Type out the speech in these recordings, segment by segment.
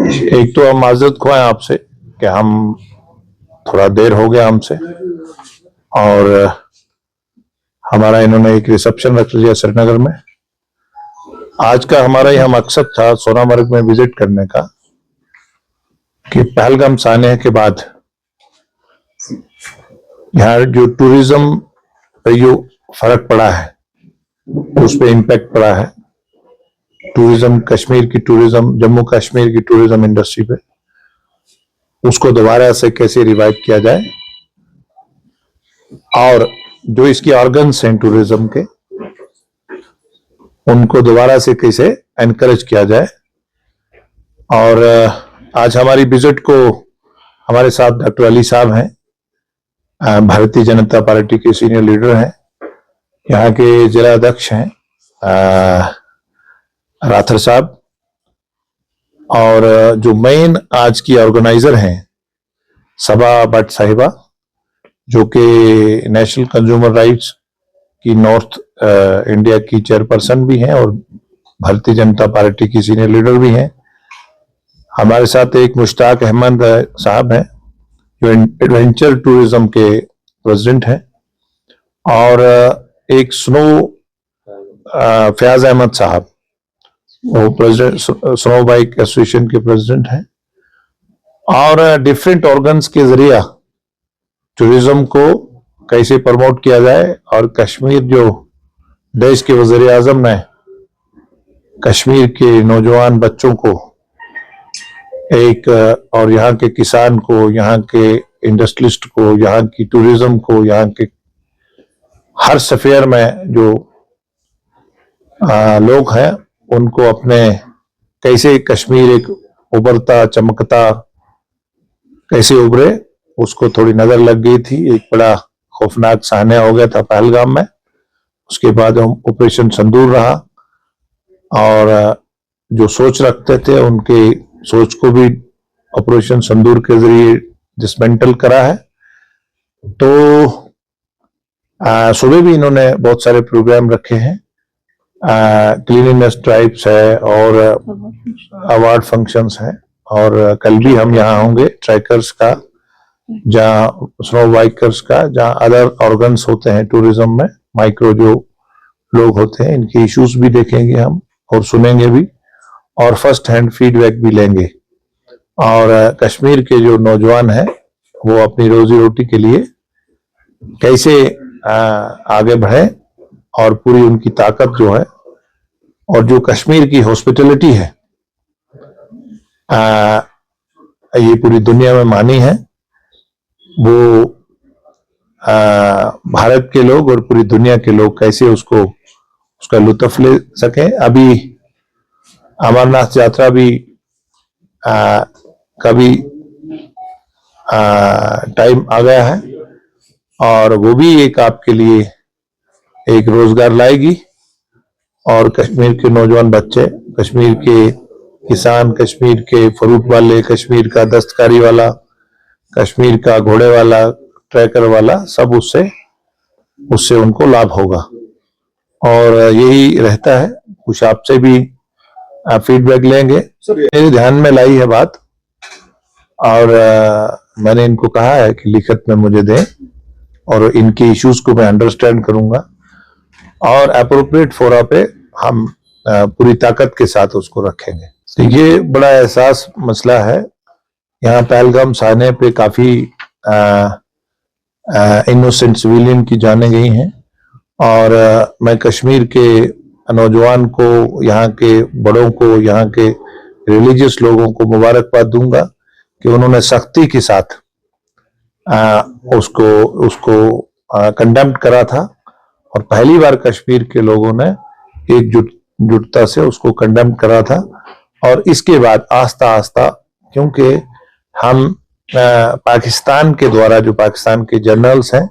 एक तो हम माजरत खुआएं आपसे कि हम थोड़ा देर हो गया हमसे, और हमारा इन्होंने एक रिसेप्शन रख लिया श्रीनगर में। आज का हमारा यह मकसद था सोनामर्ग में विजिट करने का कि पहलगाम साने के बाद यहाँ जो टूरिज्म पे जो फर्क पड़ा है उस पे इम्पैक्ट पड़ा है। टूरिज्म, कश्मीर की टूरिज्म, जम्मू कश्मीर की टूरिज्म इंडस्ट्री पे, उसको दोबारा से कैसे रिवाइव किया जाए, और जो इसकी ऑर्गन्स हैं टूरिज्म के उनको दोबारा से कैसे एनकरेज किया जाए। और आज हमारी विजिट को हमारे साथ डॉक्टर अली साहब हैं, भारतीय जनता पार्टी के सीनियर लीडर हैं, यहाँ के जिला अध्यक्ष हैं राथर साहब, और जो मेन आज की ऑर्गेनाइजर हैं सबा भट्ट साहिबा, जो कि नेशनल कंज्यूमर राइट्स की नॉर्थ इंडिया की चेयरपर्सन भी हैं और भारतीय जनता पार्टी की सीनियर लीडर भी हैं। हमारे साथ एक मुश्ताक अहमद साहब हैं जो एडवेंचर टूरिज्म के प्रेसिडेंट हैं, और एक फयाज अहमद साहब, वो प्रेसिडेंट स्नो बाइक एसोसिएशन के प्रेसिडेंट हैं। और डिफरेंट ऑर्गन्स के जरिए टूरिज्म को कैसे प्रमोट किया जाए, और कश्मीर जो देश के वज़ीर आज़म ने कश्मीर के नौजवान बच्चों को एक, और यहाँ के किसान को, यहाँ के इंडस्ट्रियलिस्ट को, यहाँ की टूरिज्म को, यहाँ के हर सफेयर में जो लोग हैं उनको अपने कैसे कश्मीर एक उभरता चमकता कैसे उभरे, उसको थोड़ी नजर लग गई थी। एक बड़ा खौफनाक साहना हो गया था पहलगाम में, उसके बाद हम ऑपरेशन संदूर रहा, और जो सोच रखते थे उनके सोच को भी ऑपरेशन संदूर के जरिए डिसमेंटल करा है। तो सुबह भी इन्होंने बहुत सारे प्रोग्राम रखे हैं, क्लीनिनेस ड्राइव्स है और अवार्ड फंक्शंस हैं, और कल भी हम यहाँ होंगे ट्रैकर्स का, जहाँ स्नो बाइकर्स का, जहाँ अदर ऑर्गन्स होते हैं टूरिज्म में, माइक्रो जो लोग होते हैं, इनके इश्यूज भी देखेंगे हम और सुनेंगे भी, और फर्स्ट हैंड फीडबैक भी लेंगे। और कश्मीर के जो नौजवान हैं वो अपनी रोजी रोटी के लिए कैसे आगे बढ़े, और पूरी उनकी ताकत जो है, और जो कश्मीर की हॉस्पिटलिटी है ये पूरी दुनिया में मानी है, वो भारत के लोग और पूरी दुनिया के लोग कैसे उसका लुत्फ ले सकें। अभी अमरनाथ यात्रा भी कभी टाइम आ गया है, और वो भी एक आपके लिए एक रोजगार लाएगी, और कश्मीर के नौजवान बच्चे, कश्मीर के किसान, कश्मीर के फ्रूट वाले, कश्मीर का दस्तकारी वाला, कश्मीर का घोड़े वाला, ट्रैकर वाला, सब उससे उनको लाभ होगा। और यही रहता है, कुछ आपसे भी फीडबैक लेंगे। मेरे ध्यान में लाई है बात, और मैंने इनको कहा है कि लिखित में मुझे दें, और इनके इश्यूज को मैं अंडरस्टैंड करूंगा, और अप्रोप्रिएट फोरा पे हम पूरी ताकत के साथ उसको रखेंगे। तो ये बड़ा एहसास मसला है। यहाँ पहलगाम साने पे काफी इनोसेंट सिविलियन की जाने गई हैं, और मैं कश्मीर के नौजवान को, यहाँ के बड़ों को, यहाँ के रिलीजियस लोगों को मुबारकबाद दूंगा कि उन्होंने सख्ती के साथ उसको कंडेम करा था, और पहली बार कश्मीर के लोगों ने एकजुटता से उसको कंडेम करा था। और इसके बाद आस्ता आस्ता, क्योंकि हम पाकिस्तान के द्वारा, जो पाकिस्तान के जनरल्स हैं,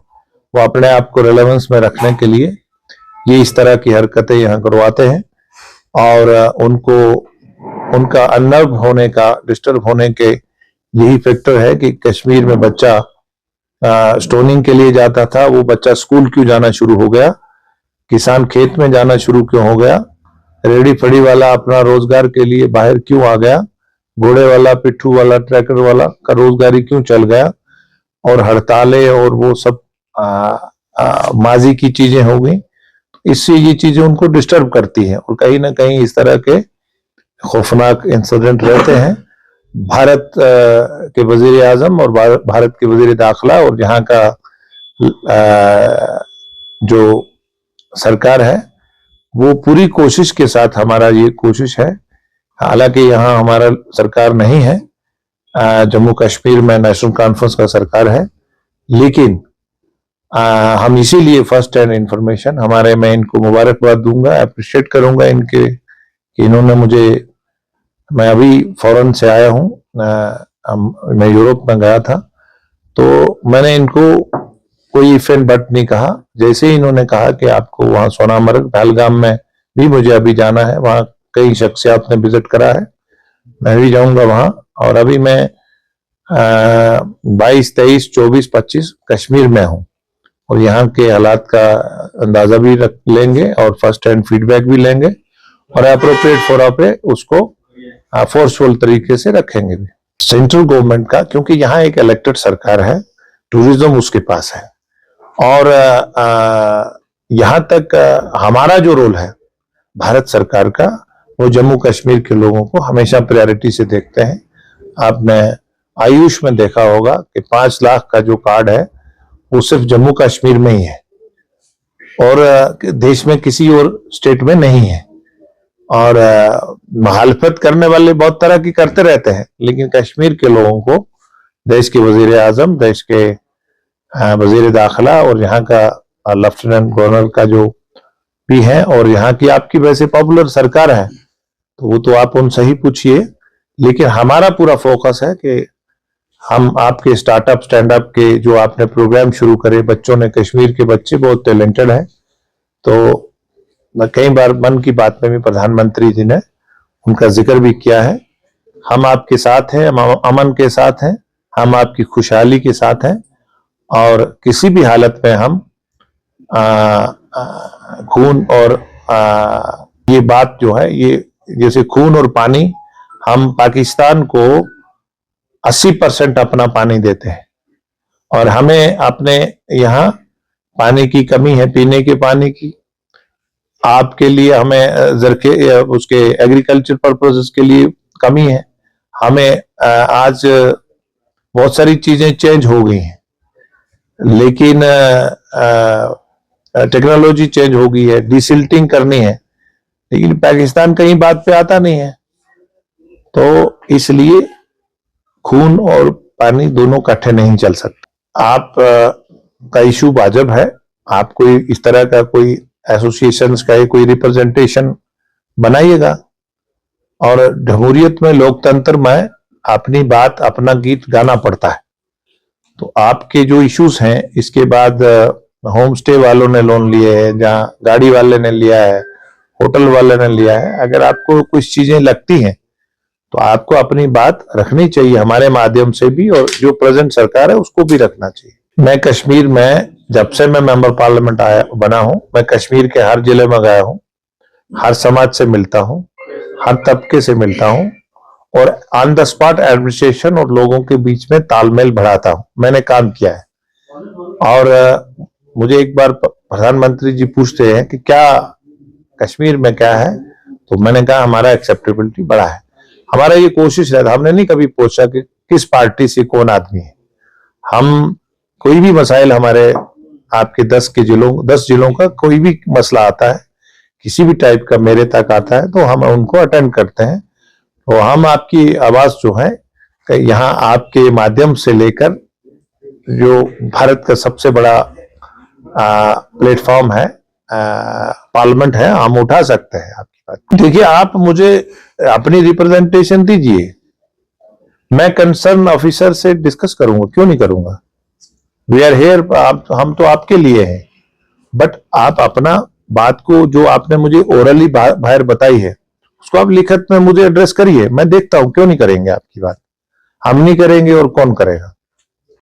वो अपने आप को रेलेवेंस में रखने के लिए ये इस तरह की हरकतें यहाँ करवाते हैं, और उनका अनर्व होने का, डिस्टर्ब होने के यही फैक्टर है कि कश्मीर में बच्चा स्टोनिंग के लिए जाता था, वो बच्चा स्कूल क्यों जाना शुरू हो गया, किसान खेत में जाना शुरू क्यों हो गया, रेडी फड़ी वाला अपना रोजगार के लिए बाहर क्यों आ गया, घोड़े वाला, पिट्ठू वाला, ट्रैक्टर वाला का रोजगारी क्यों चल गया और हड़तालें और वो सब माजी की चीजें हो गई। इससे ये चीजें उनको डिस्टर्ब करती हैं और कहीं ना कहीं इस तरह के खौफनाक इंसिडेंट रहते हैं। भारत के वजीर आजम और भारत के वजीर दाखिला और यहाँ का जो सरकार है वो पूरी कोशिश के साथ, हमारा ये कोशिश है, हालांकि यहाँ हमारा सरकार नहीं है, जम्मू कश्मीर में नेशनल कॉन्फ्रेंस का सरकार है, लेकिन हम इसीलिए फर्स्ट हैंड इंफॉर्मेशन हमारे, मैं इनको मुबारकबाद दूंगा, अप्रिशिएट करूंगा इनके कि इन्होंने मुझे, मैं अभी फॉरेन से आया हूँ, मैं यूरोप में गया था, तो मैंने इनको कोई इफेंट बट नहीं कहा। जैसे ही इन्होंने कहा कि आपको वहां सोनामर्ग, पहलगाम में भी मुझे अभी जाना है, वहां कई शख्सियात ने विजिट करा है, मैं भी जाऊंगा वहां। और अभी मैं 22, 23, 24, 25 कश्मीर में हूं और यहाँ के हालात का अंदाजा भी रख लेंगे और फर्स्ट हैंड फीडबैक भी लेंगे और अप्रोप्रिएट फोरम पे उसको फोर्सफुल तरीके से रखेंगे भी। सेंट्रल गवर्नमेंट का, क्योंकि यहाँ एक इलेक्टेड सरकार है, टूरिज्म उसके पास है और यहाँ तक हमारा जो रोल है भारत सरकार का, वो जम्मू कश्मीर के लोगों को हमेशा प्रायोरिटी से देखते हैं। आपने आयुष में देखा होगा कि 5 लाख का जो कार्ड है वो सिर्फ जम्मू कश्मीर में ही है और देश में किसी और स्टेट में नहीं है। और मुखालफत करने वाले बहुत तरह की करते रहते हैं, लेकिन कश्मीर के लोगों को देश के वजीर आजम, देश के वजीर दाखिला और यहाँ का लेफ्टिनेंट गवर्नर का जो भी है और यहाँ की आपकी वैसे पॉपुलर सरकार है, तो वो तो आप उनसे ही पूछिए। लेकिन हमारा पूरा फोकस है कि हम आपके स्टार्टअप, स्टैंड अप के जो आपने प्रोग्राम शुरू करे, बच्चों ने, कश्मीर के बच्चे बहुत टैलेंटेड हैं, तो कई बार मन की बात में भी प्रधानमंत्री जी ने उनका जिक्र भी किया है। हम आपके साथ हैं, हम अमन के साथ हैं, हम आपकी खुशहाली के साथ हैं और किसी भी हालत में हम खून और ये बात जो है, ये जैसे खून और पानी, हम पाकिस्तान को 80% अपना पानी देते हैं और हमें अपने यहाँ पानी की कमी है, पीने के पानी की। आपके लिए हमें जरखे उसके एग्रीकल्चर पर्पसेस के लिए कमी है। हमें आज बहुत सारी चीजें चेंज हो गई हैं, लेकिन टेक्नोलॉजी चेंज हो गई है, डिसिल्टिंग करनी है, लेकिन पाकिस्तान कहीं बात पे आता नहीं है। तो इसलिए खून और पानी दोनों इकट्ठे नहीं चल सकते। आप का इशू वाजिब है, आप कोई इस तरह का कोई एसोसिएशंस का कोई रिप्रेजेंटेशन बनाइएगा और जमहूरियत में, लोकतंत्र में अपनी बात, अपना गीत गाना पड़ता है। तो आपके जो इश्यूज हैं, इसके बाद होम स्टे वालों ने लोन लिए है, जहाँ गाड़ी वाले ने लिया है, होटल वाले ने लिया है, अगर आपको कुछ चीजें लगती हैं तो आपको अपनी बात रखनी चाहिए हमारे माध्यम से भी, और जो प्रेजेंट सरकार है उसको भी रखना चाहिए। मैं कश्मीर में, जब से मैं मेंबर पार्लियामेंट बना हूं, मैं कश्मीर के हर जिले में गया हूं, हर समाज से मिलता हूं, हर तबके से मिलता हूं और ऑन द स्पॉट एडमिनिस्ट्रेशन और लोगों के बीच में तालमेल बढ़ाता हूं। मैंने काम किया है और मुझे एक बार प्रधानमंत्री जी पूछते हैं कि क्या कश्मीर में क्या है, तो मैंने कहा हमारा एक्सेप्टेबिलिटी बड़ा है। हमारा ये कोशिश रहता, हमने नहीं कभी पूछा कि किस पार्टी से कौन आदमी है। हम कोई भी मसाइल, हमारे आपके 10 जिलों का कोई भी मसला आता है, किसी भी टाइप का मेरे तक आता है, तो हम उनको अटेंड करते हैं। तो हम आपकी आवाज जो है यहाँ आपके माध्यम से लेकर, जो भारत का सबसे बड़ा प्लेटफॉर्म है, पार्लियामेंट है, हम उठा सकते हैं आपकी बात। देखिए, आप मुझे अपनी रिप्रेजेंटेशन दीजिए, मैं कंसर्न ऑफिसर से डिस्कस करूंगा, क्यों नहीं करूंगा। वी आर हेयर, हम तो आपके लिए हैं, बट आप अपना बात को, जो आपने मुझे ओरली बाहर बताई है, उसको आप लिखत में मुझे एड्रेस करिए, मैं देखता हूं, क्यों नहीं करेंगे आपकी बात। हम नहीं करेंगे और कौन करेगा।